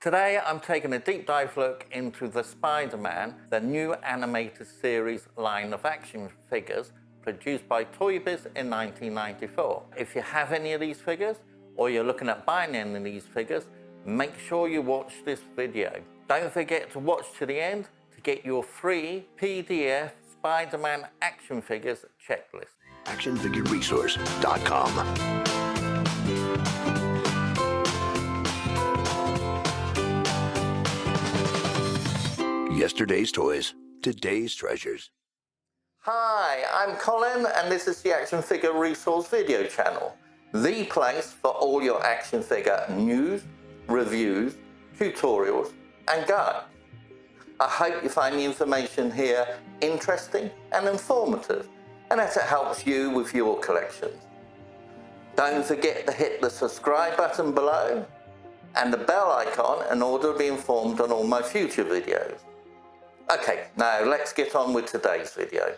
Today I'm taking a deep dive look into the Spider-Man, the new animated series line of action figures produced by Toy Biz in 1994. If you have any of these figures, or you're looking at buying any of these figures, make sure you watch this video. Don't forget to watch to the end to get your free PDF Spider-Man action figures checklist. actionfigureresource.com. Yesterday's toys, today's treasures. Hi, I'm Colin and this is the Action Figure Resource video channel. The place for all your action figure news, reviews, tutorials and guides. I hope you find the information here interesting and informative and that it helps you with your collections. Don't forget to hit the subscribe button below and the bell icon in order to be informed on all my future videos. Okay, now let's get on with today's video.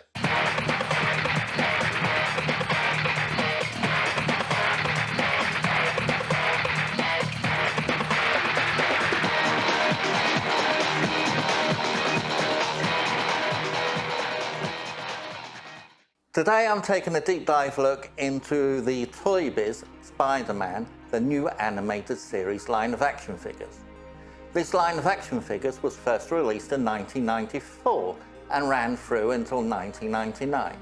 Today I'm taking a deep dive look into the Toy Biz Spider-Man, the new animated series line of action figures. This line of action figures was first released in 1994 and ran through until 1999.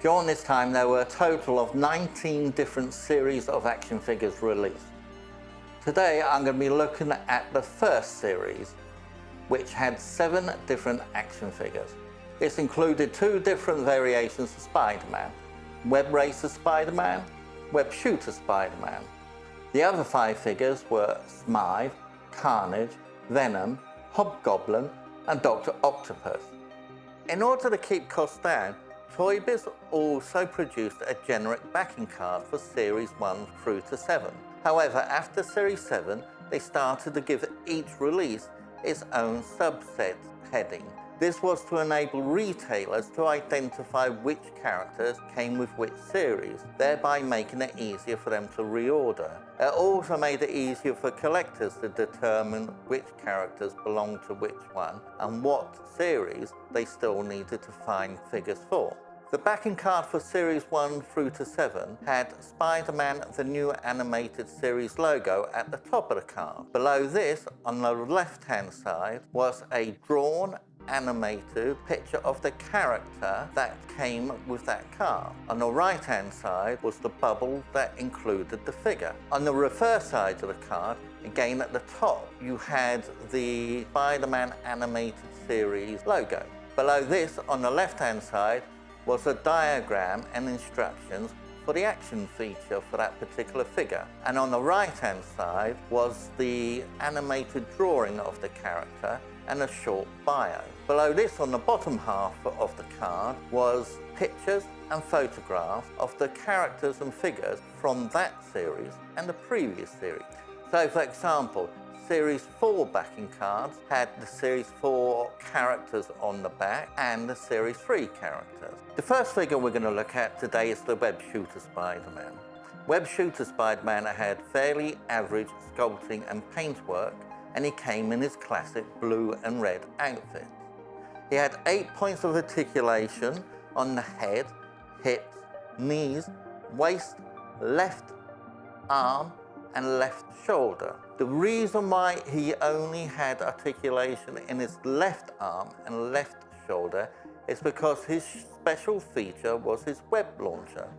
During this time there were a total of 19 different series of action figures released. Today I'm going to be looking at the first series, which had 7 different action figures. This included 2 different variations of Spider-Man, Web Racer Spider-Man, Web Shooter Spider-Man. The other 5 figures were Smythe, Carnage, Venom, Hobgoblin and Dr. Octopus. In order to keep costs down, Toy Biz also produced a generic backing card for Series 1 through to 7. However, after Series 7, they started to give each release its own subset heading. This was to enable retailers to identify which characters came with which series, thereby making it easier for them to reorder. It also made it easier for collectors to determine which characters belonged to which one and what series they still needed to find figures for. The backing card for Series 1 through to 7 had Spider-Man the new animated series logo at the top of the card. Below this, on the left-hand side, was a drawn animated picture of the character that came with that card. On the right hand side was the bubble that included the figure. On the reverse side of the card, again at the top, you had the Spider-Man animated series logo. Below this, on the left hand side, was a diagram and instructions for the action feature for that particular figure. And on the right hand side was the animated drawing of the character and a short bio. Below this, on the bottom half of the card, was pictures and photographs of the characters and figures from that series and the previous series. So for example, Series 4 backing cards had the Series 4 characters on the back and the Series 3 characters. The first figure we're going to look at today is the Web Shooter Spider-Man. Web Shooter Spider-Man had fairly average sculpting and paintwork, and he came in his classic blue and red outfit. He had 8 points of articulation on the head, hips, knees, waist, left arm and left shoulder. The reason why he only had articulation in his left arm and left shoulder is because his special feature was his web launcher.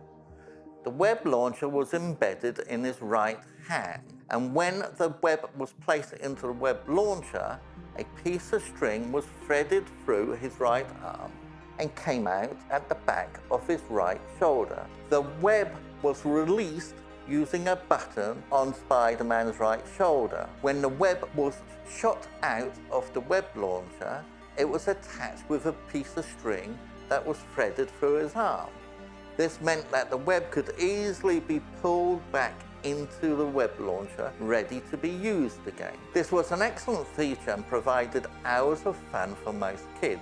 The web launcher was embedded in his right hand, and when the web was placed into the web launcher, a piece of string was threaded through his right arm and came out at the back of his right shoulder. The web was released using a button on Spider-Man's right shoulder. When the web was shot out of the web launcher, it was attached with a piece of string that was threaded through his arm. This meant that the web could easily be pulled back into the web launcher, ready to be used again. This was an excellent feature and provided hours of fun for most kids.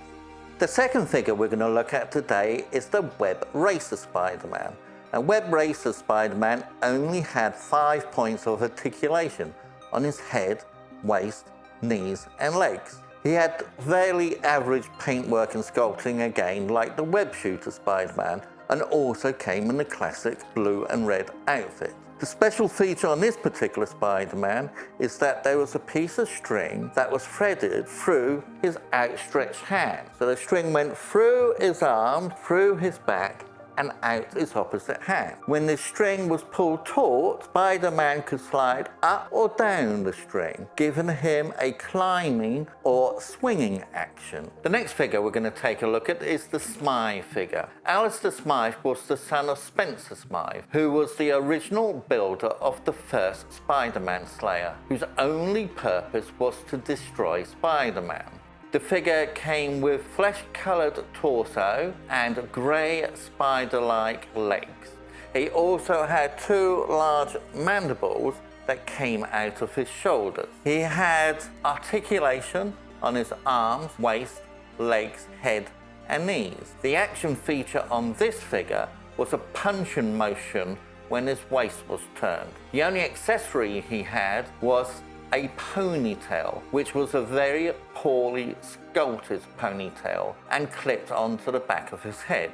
The second figure we're going to look at today is the Web Racer Spider-Man. And Web Racer Spider-Man only had 5 points of articulation on his head, waist, knees and legs. He had fairly average paintwork and sculpting again, like the web shooter Spider-Man, and also came in the classic blue and red outfit. The special feature on this particular Spider-Man is that there was a piece of string that was threaded through his outstretched hand. So the string went through his arm, through his back, and out his opposite hand. When the string was pulled taut, Spider-Man could slide up or down the string, giving him a climbing or swinging action. The next figure we're going to take a look at is the Smythe figure. Alistair Smythe was the son of Spencer Smythe, who was the original builder of the first Spider-Man Slayer, whose only purpose was to destroy Spider-Man. The figure came with flesh-coloured torso and grey spider-like legs. He also had two large mandibles that came out of his shoulders. He had articulation on his arms, waist, legs, head and knees. The action feature on this figure was a punching motion when his waist was turned. The only accessory he had was a ponytail, which was a very poorly sculpted ponytail and clipped onto the back of his head.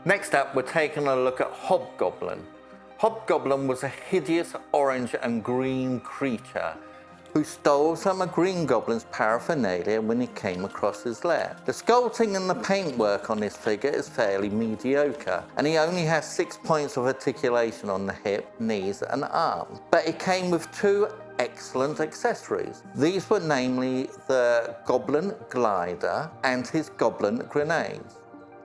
Next up, we're taking a look at Hobgoblin. Hobgoblin was a hideous orange and green creature who stole some of Green Goblin's paraphernalia when he came across his lair. The sculpting and the paintwork on this figure is fairly mediocre, and he only has 6 points of articulation on the hip, knees and arms. But it came with two excellent accessories. These were namely the Goblin Glider and his Goblin Grenades.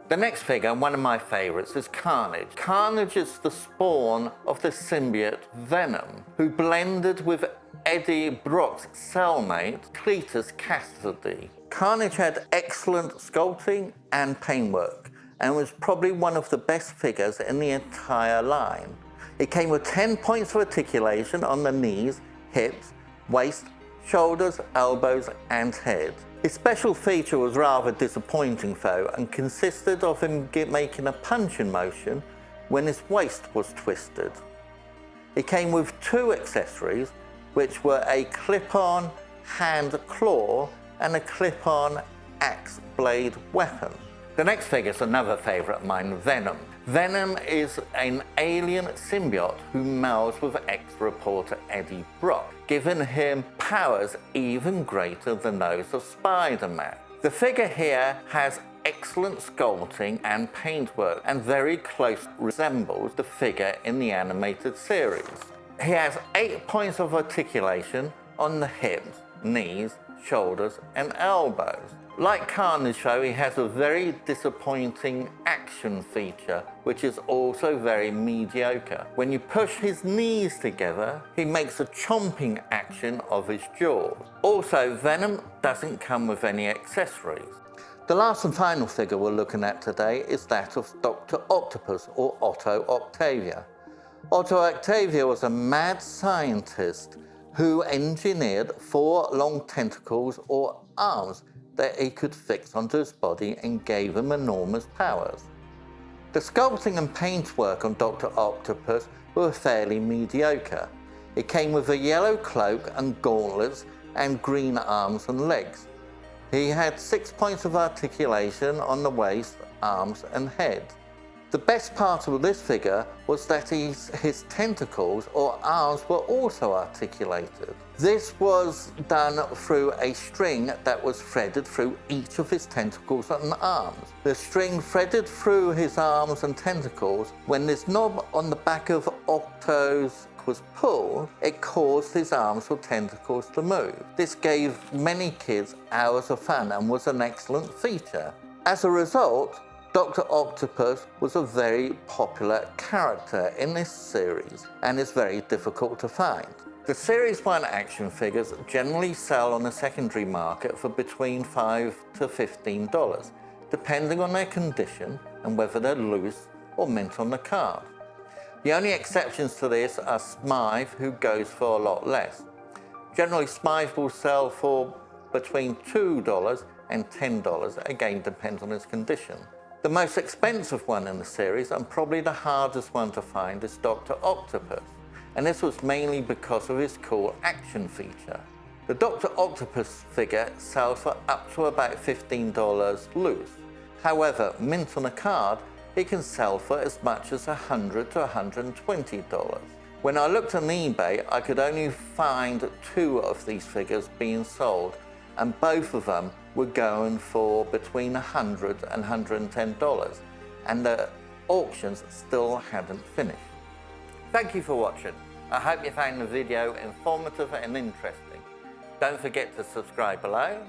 The next figure, one of my favourites, is Carnage. Carnage is the spawn of the symbiote Venom, who blended with Eddie Brock's cellmate, Cletus Cassidy. Carnage had excellent sculpting and paintwork, and was probably one of the best figures in the entire line. It came with 10 points of articulation on the knees, hips, waist, shoulders, elbows and head. His special feature was rather disappointing though, and consisted of him making a punching motion when his waist was twisted. It came with two accessories, which were a clip-on hand claw and a clip-on axe blade weapon. The next figure is another favourite of mine, Venom. Venom is an alien symbiote who melds with ex-reporter Eddie Brock, giving him powers even greater than those of Spider-Man. The figure here has excellent sculpting and paintwork and very close resembles the figure in the animated series. He has 8 points of articulation on the hips, knees, shoulders and elbows. Like Carnage though, he has a very disappointing action feature, which is also very mediocre. When you push his knees together, he makes a chomping action of his jaws. Also, Venom doesn't come with any accessories. The last and final figure we're looking at today is that of Dr. Octopus, or Otto Octavia. Otto Octavia was a mad scientist who engineered 4 long tentacles or arms that he could fix onto his body and gave him enormous powers. The sculpting and paintwork on Dr. Octopus were fairly mediocre. It came with a yellow cloak and gauntlets and green arms and legs. He had 6 points of articulation on the waist, arms and head. The best part of this figure was that his tentacles or arms were also articulated. This was done through a string that was threaded through each of his tentacles and arms. The string threaded through his arms and tentacles. When this knob on the back of Octo's was pulled, it caused his arms or tentacles to move. This gave many kids hours of fun and was an excellent feature. As a result, Dr. Octopus was a very popular character in this series and is very difficult to find. The Series 1 action figures generally sell on the secondary market for between $5 to $15, depending on their condition and whether they're loose or mint on the card. The only exceptions to this are Smythe, who goes for a lot less. Generally, Smythe will sell for between $2 and $10, again depends on its condition. The most expensive one in the series, and probably the hardest one to find, is Dr. Octopus, and this was mainly because of his cool action feature. The Dr. Octopus figure sells for up to about $15 loose. However, mint on a card, it can sell for as much as $100 to $120. When I looked on eBay, I could only find 2 of these figures being sold, and both of them were going for between $100 and $110, and the auctions still hadn't finished. Thank you for watching. I hope you found the video informative and interesting. Don't forget to subscribe below,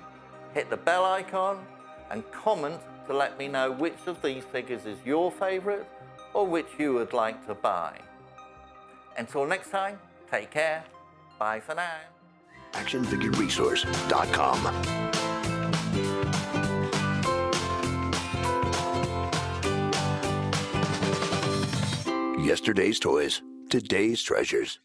hit the bell icon, and comment to let me know which of these figures is your favourite or which you would like to buy. Until next time, take care. Bye for now. ActionFigureResource.com. Yesterday's toys, today's treasures.